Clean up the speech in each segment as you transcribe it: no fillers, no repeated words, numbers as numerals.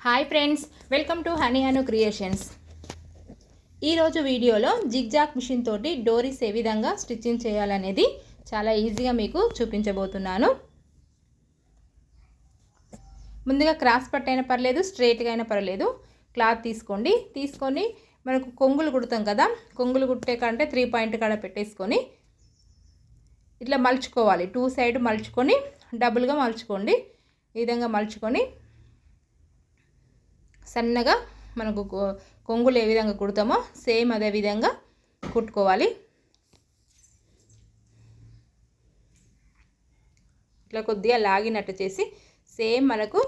Hi friends, welcome to honey Anu creations. ఈరోజు వీడియోలో zigzag machine తోటి డోరీస్ ఏ విధంగా స్టిచ్చింగ్ చేయాలనేది చాలా ఈజీగా మీకు చూపించబోతున్నాను. ముందుగా క్రాస్ పట్టు అయినా పర్లేదు, స్ట్రైట్గా అయినా పర్లేదు, క్లాత్ తీసుకొని మనకు కొంగులు కుడతాం కదా, కొంగులు కుట్టే కంటే 3 పాయింట్ కాడ పెట్టేసుకొని ఇట్లా మలుచుకోవాలి. 2 సైడ్ మలుచుకొని డబుల్గా మలుచుకోండి. ఈ విధంగా మలుచుకొని సన్నగా మనకు కొంగులు ఏ విధంగా కుడతామో సేమ్ అదే విధంగా కుట్టుకోవాలి. ఇట్లా కొద్దిగా లాగినట్టు చేసి సేమ్ మనకు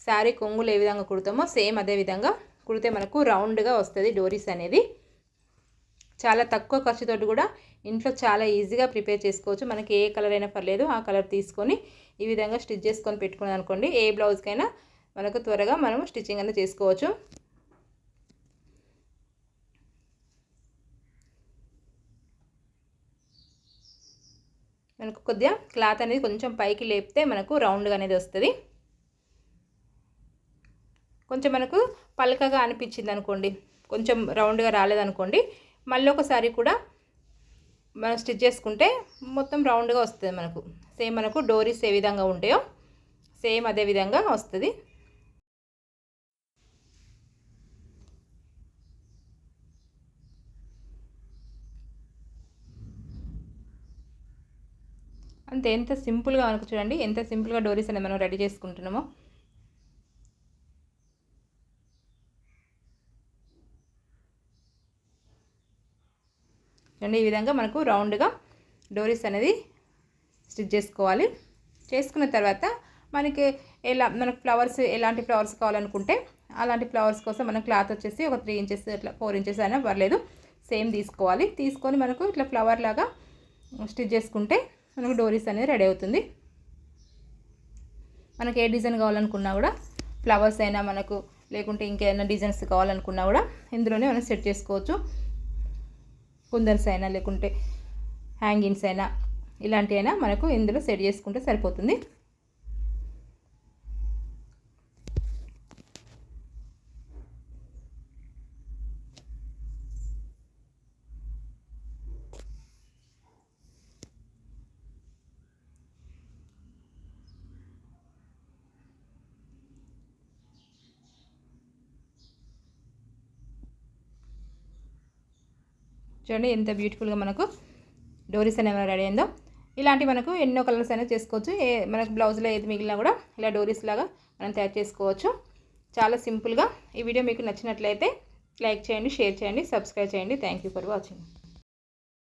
శారీ కొంగులు ఏ విధంగా కుడతామో సేమ్ అదే విధంగా కుడితే మనకు రౌండ్గా వస్తుంది డోరీస్ అనేది. చాలా తక్కువ ఖర్చుతోటి కూడా ఇంట్లో చాలా ఈజీగా ప్రిపేర్ చేసుకోవచ్చు. మనకి ఏ కలర్ అయినా పర్లేదు, ఆ కలర్ తీసుకొని ఈ విధంగా స్టిచ్ చేసుకొని పెట్టుకున్నాం అనుకోండి, ఏ బ్లౌజ్కైనా మనకు త్వరగా మనం స్టిచ్చింగ్ అనేది చేసుకోవచ్చు. మనకు కొద్దిగా క్లాత్ అనేది కొంచెం పైకి లేపితే మనకు రౌండ్గా అనేది వస్తుంది. కొంచెం మనకు పలకగా అనిపించింది అనుకోండి, కొంచెం రౌండ్గా రాలేదనుకోండి, మళ్ళీ ఒకసారి కూడా మనం స్టిచ్ చేసుకుంటే మొత్తం రౌండ్గా వస్తుంది. మనకు సేమ్ మనకు డోరీస్ ఏ విధంగా ఉంటాయో సేమ్ అదే విధంగా వస్తుంది. అంతే, ఎంత సింపుల్గా మనకు చూడండి, ఎంత సింపుల్గా డోరీస్ అనేది మనం రెడీ చేసుకుంటున్నామో. చూడండి, ఈ విధంగా మనకు రౌండ్గా డోరీస్ అనేది స్టిచ్ చేసుకోవాలి. చేసుకున్న తర్వాత మనకి మనకు ఫ్లవర్స్ ఎలాంటి ఫ్లవర్స్ కావాలనుకుంటే అలాంటి ఫ్లవర్స్ కోసం మనం క్లాత్ వచ్చేసి ఒక 3 ఇంచెస్ ఇట్లా 4 ఇంచెస్ అయినా పర్లేదు, సేమ్ తీసుకోవాలి. తీసుకొని మనకు ఇట్లా ఫ్లవర్ లాగా స్టిచ్ చేసుకుంటే మనకు డోరీస్ అనేది రెడీ అవుతుంది. మనకి ఏ డిజైన్ కావాలనుకున్నా కూడా, ఫ్లవర్స్ అయినా మనకు లేకుంటే ఇంకేదైనా డిజైన్స్ కావాలనుకున్నా కూడా ఇందులోనే మనం సెట్ చేసుకోవచ్చు. కుందన్స్ అయినా లేకుంటే హ్యాంగింగ్స్ అయినా ఇలాంటివి అయినా మనకు ఇందులో సెట్ చేసుకుంటే సరిపోతుంది. చూడండి ఎంత బ్యూటిఫుల్గా మనకు డోరీస్ అనేవి రెడీ అయిందో. ఇలాంటి మనకు ఎన్నో కలర్స్ అయినా చేసుకోవచ్చు. మనకు బ్లౌజ్లో ఏది మిగిలినా కూడా ఇలా డోరీస్ లాగా మనం తయారు చేసుకోవచ్చు. చాలా సింపుల్గా. ఈ వీడియో మీకు నచ్చినట్లయితే లైక్ చేయండి, షేర్ చేయండి, సబ్స్క్రైబ్ చేయండి. Thank you for watching.